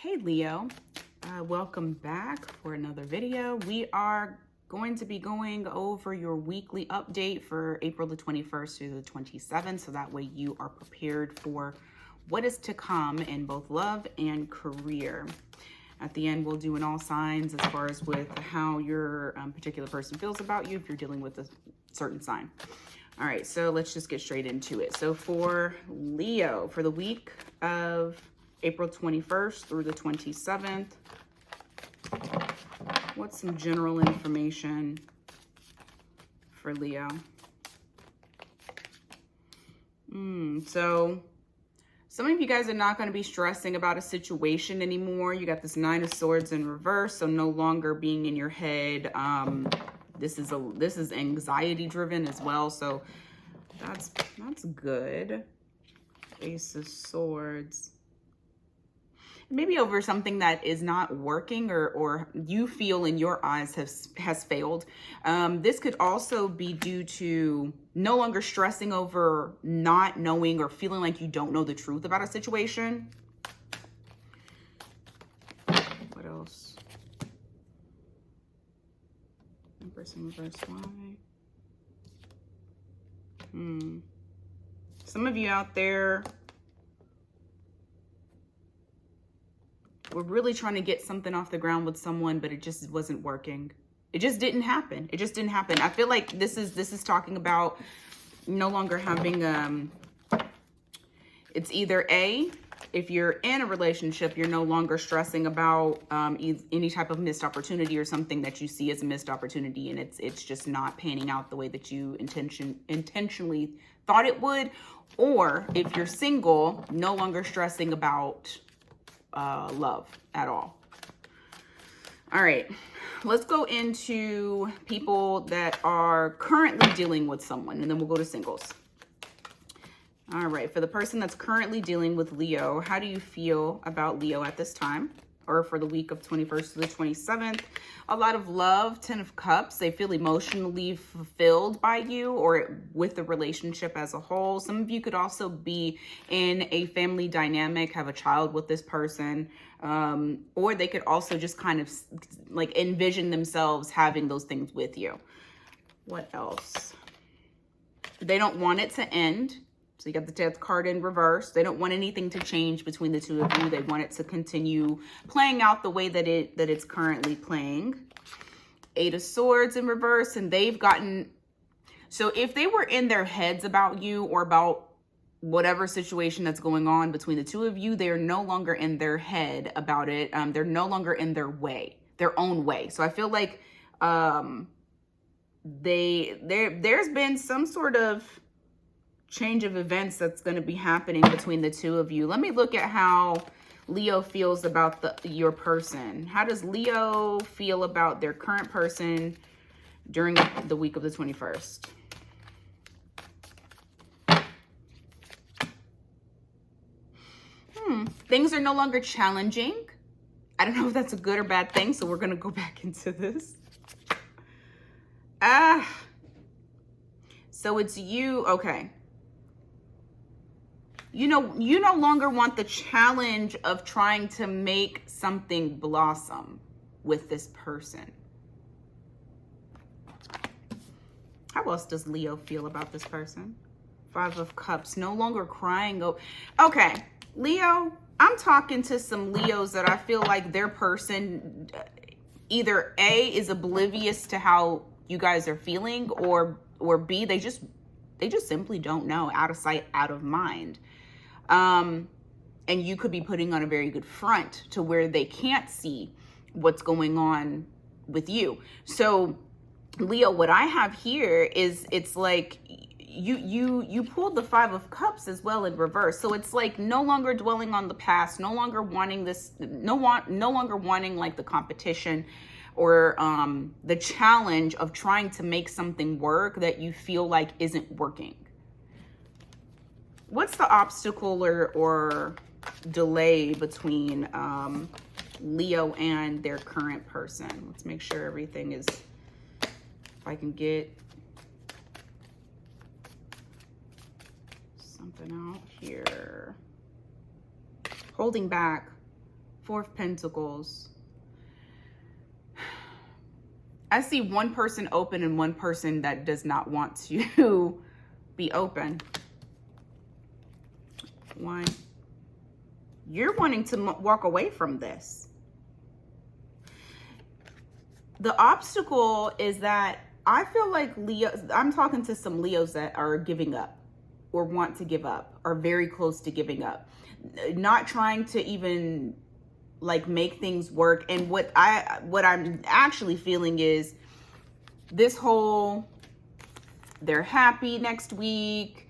Hey Leo, welcome back for another video. We are going to be going over your weekly update for April the 21st through the 27th, so that way you are prepared for what is to come in both love and career. At the end, we'll do an all signs as far as with how your particular person feels about you if you're dealing with a certain sign. All right, so let's just get straight into it. So for Leo, for the week of April 21st through the 27th, what's some general information for Leo? So some of you guys are not going to be stressing about a situation anymore. You got this Nine of Swords in reverse, so no longer being in your head. This is anxiety driven as well, so that's good. Ace of Swords. Maybe over something that is not working or you feel in your eyes has failed. This could also be due to no longer stressing over not knowing or feeling like you don't know the truth about a situation. What else? Empress in reverse, why? Some of you out there were really trying to get something off the ground with someone, but it just wasn't working. It just didn't happen. It just didn't happen. I feel like this is talking about no longer having it's either A, if you're in a relationship, you're no longer stressing about any type of missed opportunity or something that you see as a missed opportunity, and it's just not panning out the way that you intentionally thought it would. Or if you're single, no longer stressing about love at all. All right, let's go into people that are currently dealing with someone, and then we'll go to singles. All right, for the person that's currently dealing with Leo, how do you feel about Leo at this time? Or for the week of 21st to the 27th? A lot of love, 10 of Cups. They feel emotionally fulfilled by you or with the relationship as a whole. Some of you could also be in a family dynamic, have a child with this person. Or they could also just kind of like envision themselves having those things with you. What else? They don't want it to end. So you got the Death card in reverse. They don't want anything to change between the two of you. They want it to continue playing out the way that it's currently playing. Eight of Swords in reverse, and they've gotten... So if they were in their heads about you or about whatever situation that's going on between the two of you, they are no longer in their head about it. They're no longer in their own way. So I feel like there's been some sort of change of events that's going to be happening between the two of you. Let me look at how Leo feels about your person. How does Leo feel about their current person during the week of the 21st? Things are no longer challenging. I don't know if that's a good or bad thing, so we're going to go back into this. So it's you. Okay. You no longer want the challenge of trying to make something blossom with this person. How else does Leo feel about this person? Five of Cups, no longer crying. Okay, Leo, I'm talking to some Leos that I feel like their person either A, is oblivious to how you guys are feeling, or B, they just simply don't know. Out of sight, out of mind. And you could be putting on a very good front to where they can't see what's going on with you. So Leo, what I have here is it's like you pulled the Five of Cups as well in reverse. So it's like no longer dwelling on the past, no longer wanting this, no longer wanting like the competition or the challenge of trying to make something work that you feel like isn't working. What's the obstacle or delay between Leo and their current person? Let's make sure everything is, if I can get something out here. Holding back, Four of Pentacles. I see one person open and one person that does not want to be open. Why? You're wanting to walk away from this. The obstacle is that I feel like I'm talking to some Leos that are giving up or want to give up, are very close to giving up, not trying to even like make things work. And what I'm actually feeling is this whole, they're happy next week,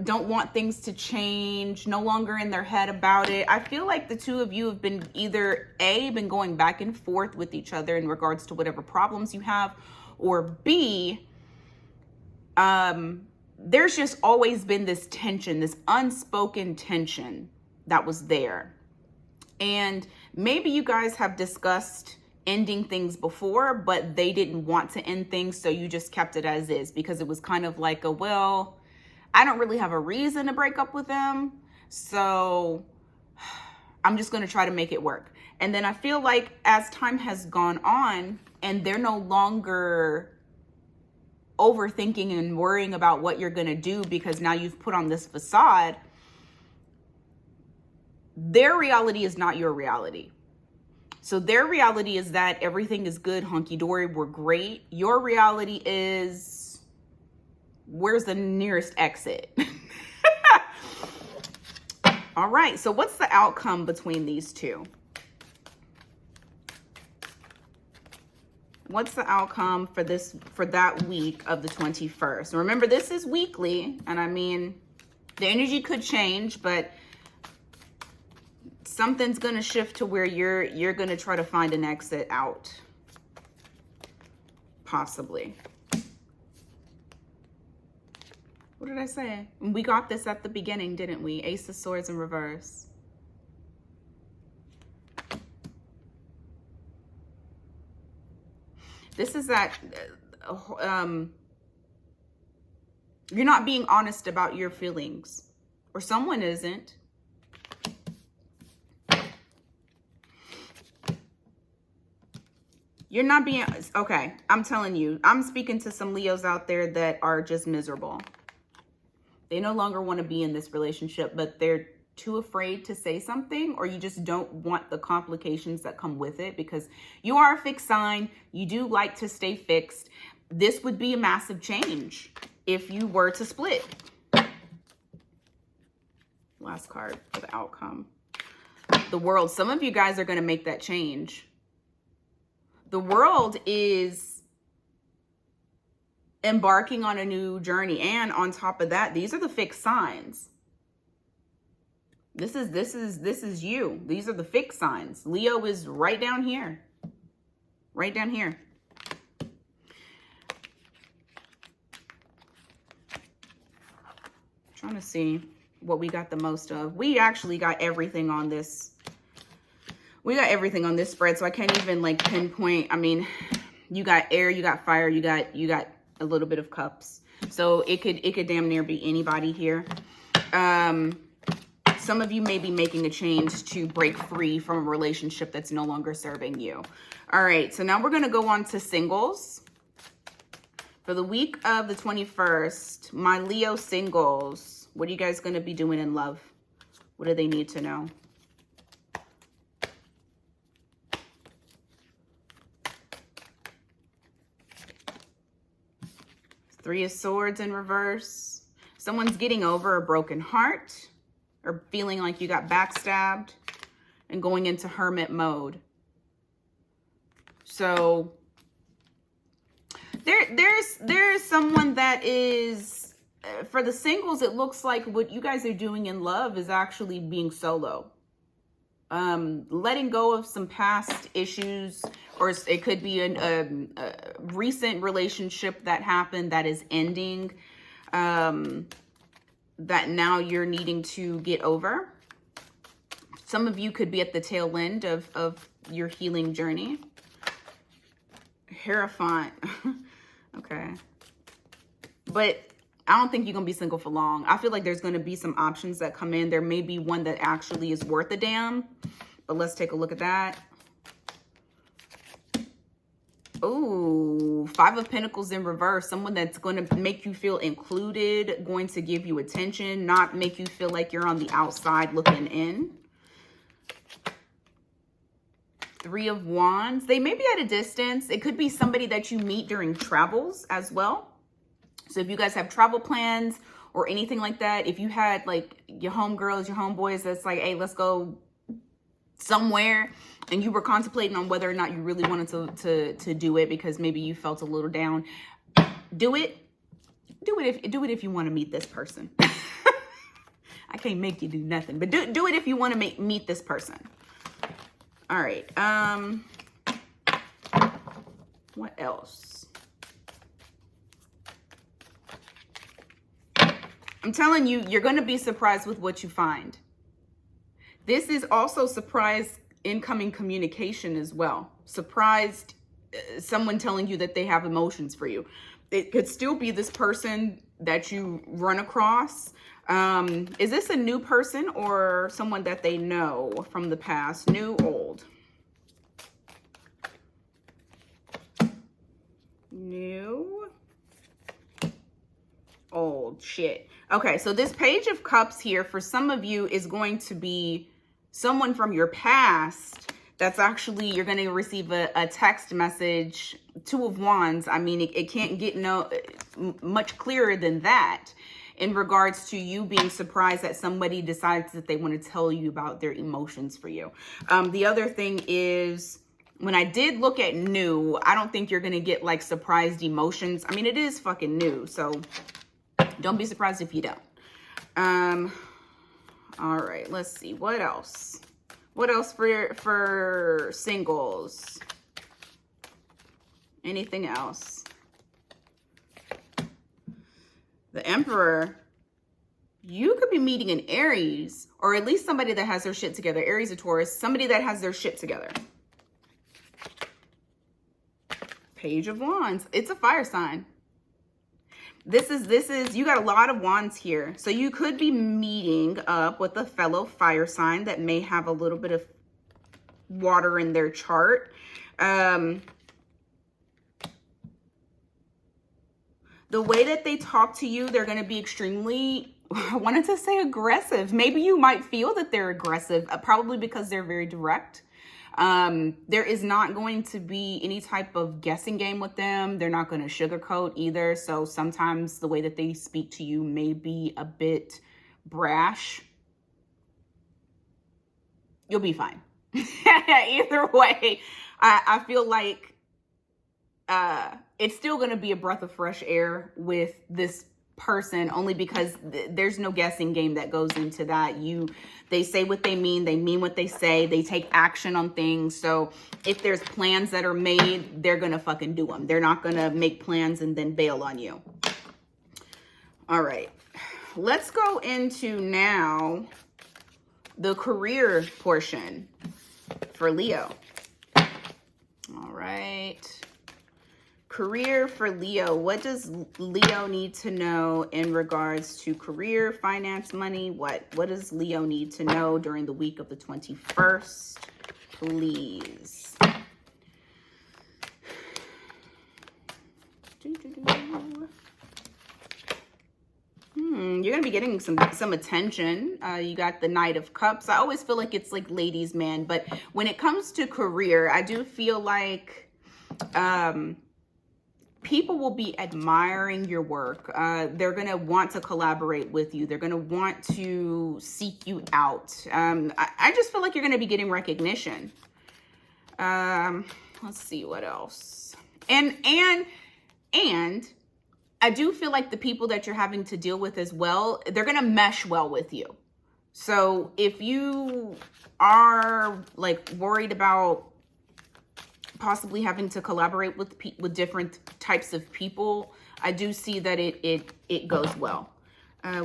don't want things to change, no longer in their head about it. I feel like the two of you have been either been going back and forth with each other in regards to whatever problems you have, or B, there's just always been this tension, this unspoken tension that was there. And maybe you guys have discussed ending things before, but they didn't want to end things, so you just kept it as is because it was kind of like a, well, I don't really have a reason to break up with them, so I'm just going to try to make it work. And then I feel like as time has gone on and they're no longer overthinking and worrying about what you're going to do because now you've put on this facade, their reality is not your reality. So their reality is that everything is good, hunky-dory, we're great. Your reality is, where's the nearest exit? All right, so what's the outcome between these two? What's the outcome for that week of the 21st? Remember, this is weekly, and I mean, the energy could change, but something's going to shift to where you're going to try to find an exit out. Possibly. What did I say? We got this at the beginning, didn't we? Ace of Swords in reverse. This is that you're not being honest about your feelings, or someone isn't. You're not being, okay, I'm telling you, I'm speaking to some Leos out there that are just miserable. They no longer want to be in this relationship, but they're too afraid to say something, or you just don't want the complications that come with it because you are a fixed sign. You do like to stay fixed. This would be a massive change if you were to split. Last card for the outcome. The World. Some of you guys are going to make that change. The World is embarking on a new journey, and on top of that, these are the fixed signs. This is you. These are the fixed signs. Leo is right down here. Right down here. Trying to see what we got the most of. We actually got everything on this. We got everything on this spread, so I can't even like pinpoint. I mean, you got air, you got fire, you got a little bit of cups. So it could damn near be anybody here. Some of you may be making a change to break free from a relationship that's no longer serving you. All right, so now we're going to go on to singles. For the week of the 21st, my Leo singles, what are you guys going to be doing in love? What do they need to know? Three of Swords in reverse. Someone's getting over a broken heart or feeling like you got backstabbed and going into hermit mode. So there's someone that is, for the singles, it looks like what you guys are doing in love is actually being solo. Letting go of some past issues, or it could be a recent relationship that happened that is ending, that now you're needing to get over. Some of you could be at the tail end of your healing journey. Hierophant. Okay. But I don't think you're going to be single for long. I feel like there's going to be some options that come in. There may be one that actually is worth a damn, But let's take a look at that. Oh, Five of Pentacles in reverse. Someone that's going to make you feel included, going to give you attention, not make you feel like you're on the outside looking in. Three of Wands. They may be at a distance. It could be somebody that you meet during travels as well. So if you guys have travel plans or anything like that, if you had like your homegirls, your homeboys that's like, hey, let's go somewhere, and you were contemplating on whether or not you really wanted to do it because maybe you felt a little down, do it if you want to meet this person. I can't make you do nothing, but do it if you want to meet this person. All right. What else? I'm telling you, you're going to be surprised with what you find. This is also surprise incoming communication as well. Surprised someone telling you that they have emotions for you. It could still be this person that you run across. Is this a new person or someone that they know from the past? New, old? New, old. Shit. Okay, so this Page of Cups here for some of you is going to be someone from your past that's actually, you're going to receive a text message. Two of Wands. I mean, it can't get much clearer than that in regards to you being surprised that somebody decides that they want to tell you about their emotions for you. The other thing is, when I did look at new, I don't think you're going to get like surprised emotions. I mean, it is fucking new, so don't be surprised if you don't. All right, let's see. What else? What else for singles? Anything else? The Emperor. You could be meeting an Aries, or at least somebody that has their shit together. Aries or Taurus, somebody that has their shit together. Page of Wands. It's a fire sign. This is, you got a lot of wands here. So you could be meeting up with a fellow fire sign that may have a little bit of water in their chart. The way that they talk to you, they're going to be extremely, I wanted to say aggressive. Maybe you might feel that they're aggressive, probably because they're very direct. There is not going to be any type of guessing game with them. They're not going to sugarcoat either. So sometimes the way that they speak to you may be a bit brash. You'll be fine. Either way, I feel like it's still going to be a breath of fresh air with this person, only because there's no guessing game that goes into that. They say what they mean what they say, they take action on things. So if there's plans that are made, they're gonna fucking do them. They're not gonna make plans and then bail on you. All right, let's go into now the career portion for Leo. All right, career for Leo. What does Leo need to know in regards to career, finance, money? What does Leo need to know during the week of the 21st? Please. You're going to be getting some attention. You got the Knight of Cups. I always feel like it's like ladies' man, but when it comes to career, I do feel like people will be admiring your work. They're going to want to collaborate with you. They're going to want to seek you out. I just feel like you're going to be getting recognition. Let's see what else. And I do feel like the people that you're having to deal with as well, they're going to mesh well with you. So if you are like worried about possibly having to collaborate with different types of people, I do see that it goes well.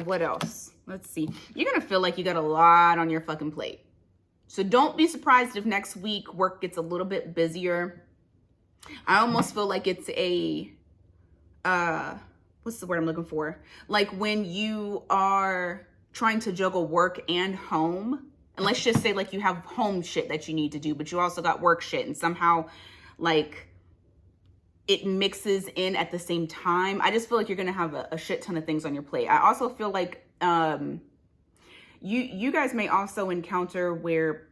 What else? Let's see. You're going to feel like you got a lot on your fucking plate. So don't be surprised if next week work gets a little bit busier. I almost feel like it's a, what's the word I'm looking for? Like when you are trying to juggle work and home And let's just say like you have home shit that you need to do, but you also got work shit, and somehow like it mixes in at the same time. I just feel like you're going to have a shit ton of things on your plate. I also feel like you guys may also encounter where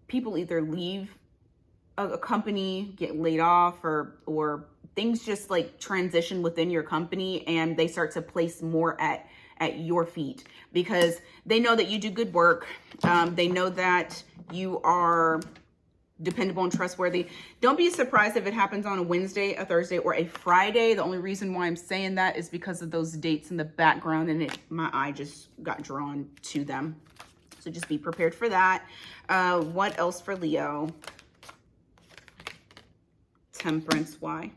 people either leave a company, get laid off, or things just like transition within your company, and they start to place more at your feet because they know that you do good work. They know that you are dependable and trustworthy. Don't be surprised if it happens on a Wednesday, a Thursday, or a Friday. The only reason why I'm saying that is because of those dates in the background, and my eye just got drawn to them. So just be prepared for that. What else for Leo? Temperance, why?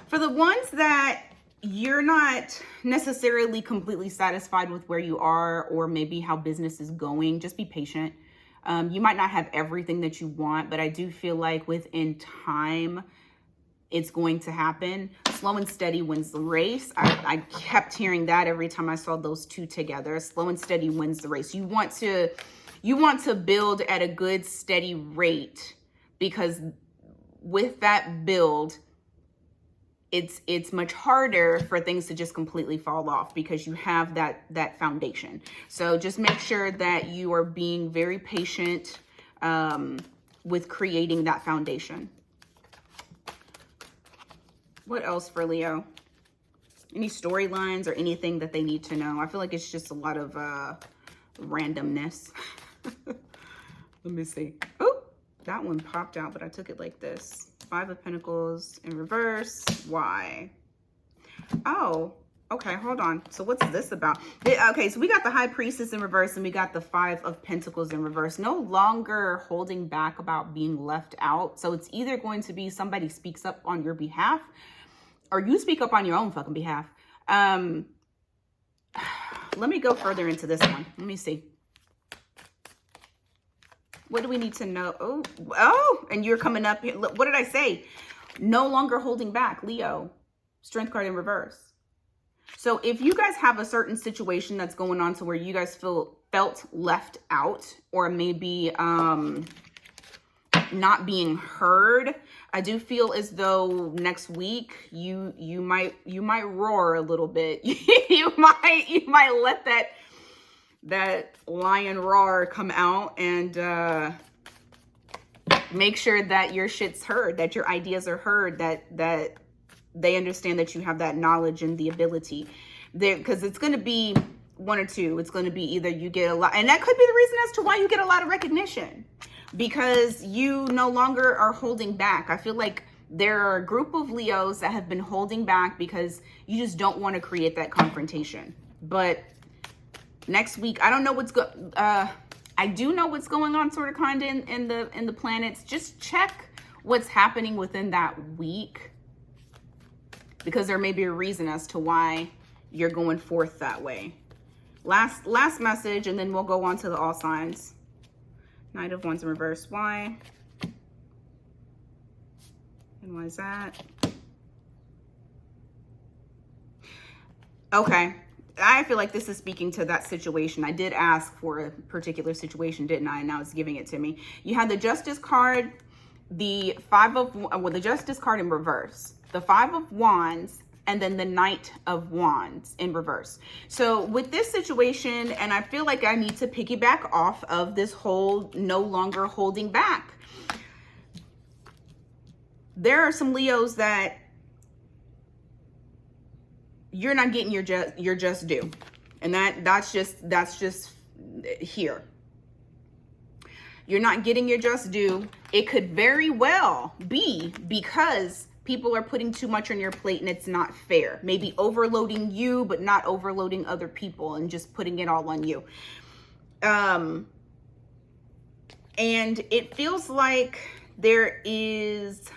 For the ones that you're not necessarily completely satisfied with where you are, or maybe how business is going, just be patient. You might not have everything that you want, but I do feel like within time, it's going to happen. Slow and steady wins the race. I kept hearing that every time I saw those two together. Slow and steady wins the race. You want to build at a good, steady rate, because with that build, it's much harder for things to just completely fall off because you have that foundation. So just make sure that you are being very patient with creating that foundation. What else for Leo? Any storylines or anything that they need to know? I feel like it's just a lot of randomness. Let me see. Oh, that one popped out, but I took it like this. 5 of Pentacles in reverse. Why? Oh, okay, hold on. So what's this about? Okay, so we got the High Priestess in reverse, and we got the 5 of Pentacles in reverse. No longer holding back about being left out. So it's either going to be somebody speaks up on your behalf, or you speak up on your own fucking behalf. Let me go further into this one. Let me see. What do we need to know? Oh, and you're coming up here. What did I say? No longer holding back, Leo. Strength card in reverse. So if you guys have a certain situation that's going on to where you guys felt left out, or maybe not being heard, I do feel as though next week you might roar a little bit. you might let that lion roar come out, and make sure that your shit's heard, that your ideas are heard, that they understand that you have that knowledge and the ability there, because it's going to be one or two. It's going to be either you get a lot, and that could be the reason as to why you get a lot of recognition, because you no longer are holding back. I feel like there are a group of Leos that have been holding back because you just don't want to create that confrontation. But next week, I don't know what's I do know what's going on sort of kind of in the planets. Just check what's happening within that week, because there may be a reason as to why you're going forth that way. Last message, and then we'll go on to the all signs. Knight of Wands in reverse. Why? And why is that? Okay. I feel like this is speaking to that situation. I did ask for a particular situation, didn't I? And now it's giving it to me. You had the Justice card, the the Justice card in reverse, the 5 of Wands, and then the Knight of Wands in reverse. So with this situation, and I feel like I need to piggyback off of this whole no longer holding back. There are some Leos that you're not getting your just due, and that's just here. You're not getting your just due. It could very well be because people are putting too much on your plate and it's not fair. Maybe overloading you, but not overloading other people and just putting it all on you. And it feels like there is,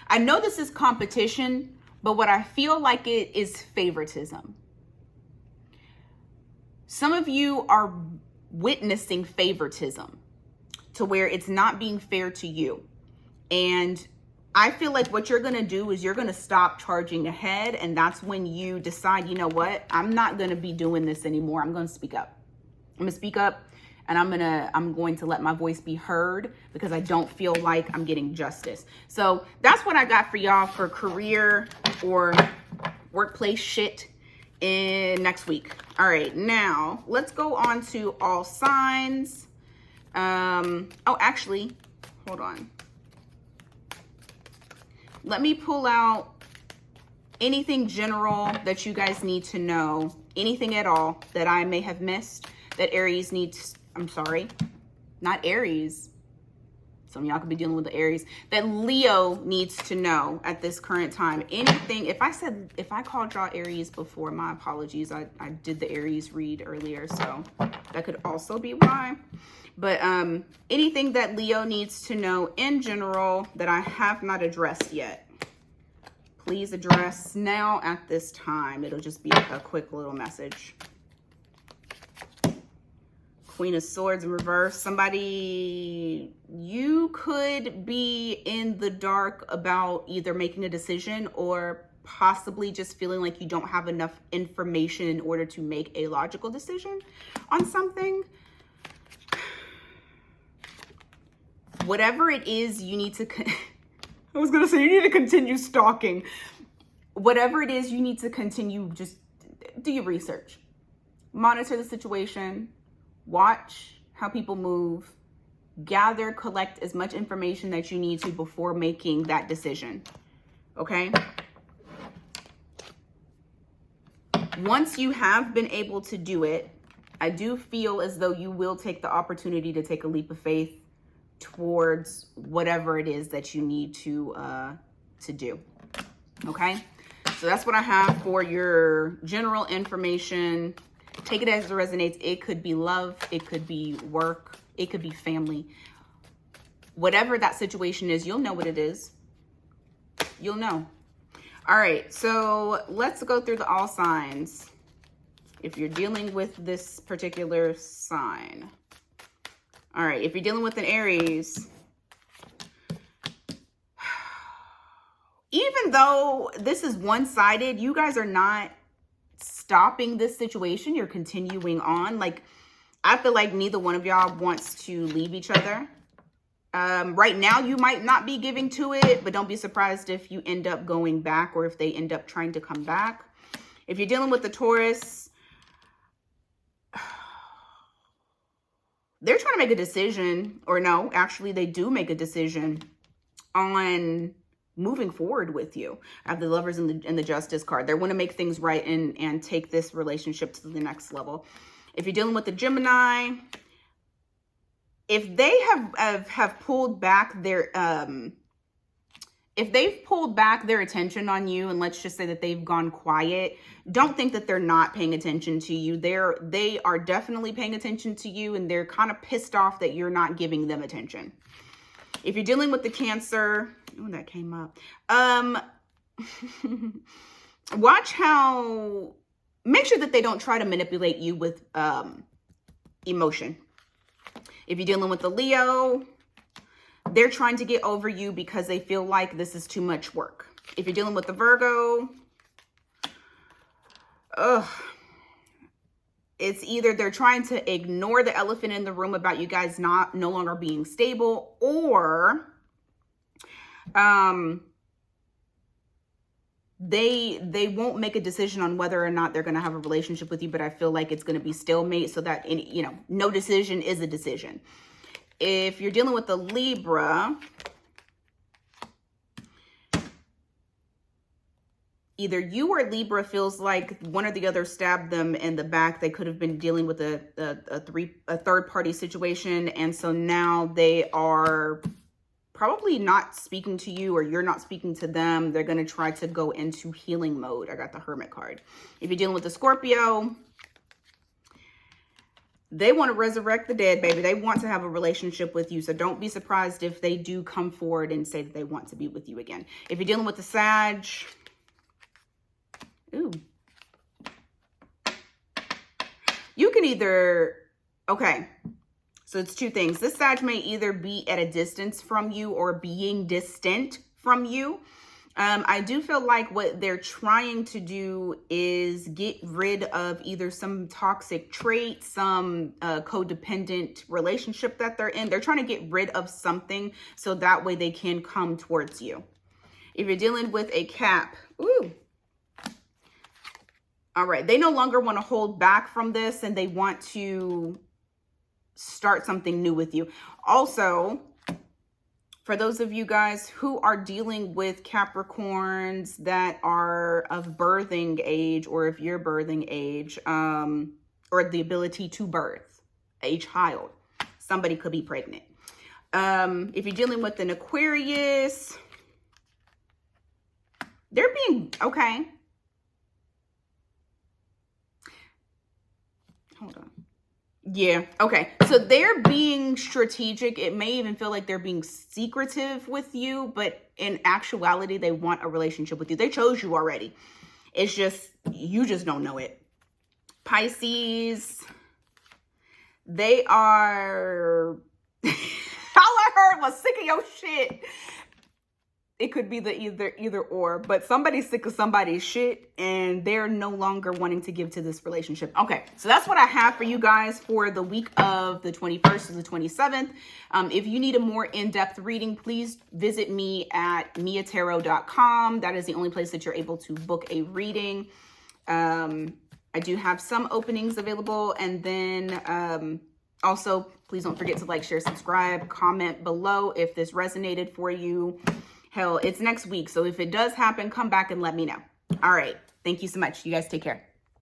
I know this is competition, but what I feel like it is favoritism. Some of you are witnessing favoritism to where it's not being fair to you. And I feel like what you're going to do is you're going to stop charging ahead. And that's when you decide, you know what, I'm not going to be doing this anymore. I'm going to speak up. I'm going to speak up, and I'm going to let my voice be heard, because I don't feel like I'm getting justice. So that's what I got for y'all for career or workplace shit in next week. All right, now let's go on to all signs. Oh, actually, hold on. Let me pull out anything general that you guys need to know, anything at all that I may have missed that Aries needs, I'm sorry, not Aries. Some of y'all could be dealing with the Aries, that Leo needs to know at this current time. Anything, if I called y'all Aries before, my apologies. I did the Aries read earlier, so that could also be why. But anything that Leo needs to know in general that I have not addressed yet, please address now at this time. It'll just be a quick little message. Queen of Swords in reverse. Somebody, you could be in the dark about either making a decision or possibly just feeling like you don't have enough information in order to make a logical decision on something. Whatever it is, you need to, I was going to say, you need to continue stalking. Whatever it is, you need to continue, just do your research. Monitor the situation. Watch how people move. Gather, collect as much information that you need to before making that decision. Okay? Once you have been able to do it, I do feel as though you will take the opportunity to take a leap of faith towards whatever it is that you need to do. Okay, so that's what I have for your general information. Take it as it resonates. It could be love, it could be work, it could be family. Whatever that situation is, you'll know what it is. You'll know. All right, so let's go through the all signs. If you're dealing with this particular sign. All right, if you're dealing with an Aries, even though this is one-sided, you guys are not stopping this situation. You're continuing on. Like, I feel like neither one of y'all wants to leave each other. Right now, you might not be giving to it, but don't be surprised if you end up going back or if they end up trying to come back. If you're dealing with the Taurus, they're trying to make a decision, or no, actually they do make a decision on moving forward with you. I have the Lovers and the Justice card. They want to make things right and take this relationship to the next level. If you're dealing with the Gemini, if they have pulled back their, if they've pulled back their attention on you, and let's just say that they've gone quiet, don't think that they're not paying attention to you. They are definitely paying attention to you, and they're kind of pissed off that you're not giving them attention. If you're dealing with the Cancer, oh, that came up. Watch how, make sure that they don't try to manipulate you with emotion. If you're dealing with the Leo, they're trying to get over you because they feel like this is too much work. If you're dealing with the Virgo, it's either they're trying to ignore the elephant in the room about you guys no longer being stable, or they won't make a decision on whether or not they're going to have a relationship with you, but I feel like it's going to be stalemate, so that, you know, no decision is a decision. If you're dealing with the Libra, either you or Libra feels like one or the other stabbed them in the back. They could have been dealing with a third party situation, and so now they are probably not speaking to you, or you're not speaking to them. They're going to try to go into healing mode. I got the Hermit card. If you're dealing with the Scorpio, they want to resurrect the dead, baby. They want to have a relationship with you. So don't be surprised if they do come forward and say that they want to be with you again. If you're dealing with the Sag, ooh, you can either, okay, so it's two things. This Sag may either be at a distance from you or being distant from you. I do feel like what they're trying to do is get rid of either some toxic trait, some codependent relationship that they're in. They're trying to get rid of something so that way they can come towards you. If you're dealing with a Cap, ooh. All right, they no longer want to hold back from this and they want to start something new with you. Also, for those of you guys who are dealing with Capricorns that are of birthing age, or if you're birthing age, or the ability to birth a child, somebody could be pregnant. If you're dealing with an Aquarius, they're being, okay. Hold on. Yeah. Okay. So they're being strategic. It may even feel like they're being secretive with you, but in actuality, they want a relationship with you. They chose you already. It's just, you just don't know it. Pisces, they are, all I heard was sick of your shit. It could be the either or, but somebody's sick of somebody's shit and they're no longer wanting to give to this relationship. Okay, so that's what I have for you guys for the week of the 21st to the 27th. If you need a more in-depth reading, please visit me at miatarot.com. That is the only place that you're able to book a reading. I do have some openings available, and then also, please don't forget to like, share, subscribe, comment below if this resonated for you. Hell, it's next week. So if it does happen, come back and let me know. All right. Thank you so much. You guys take care.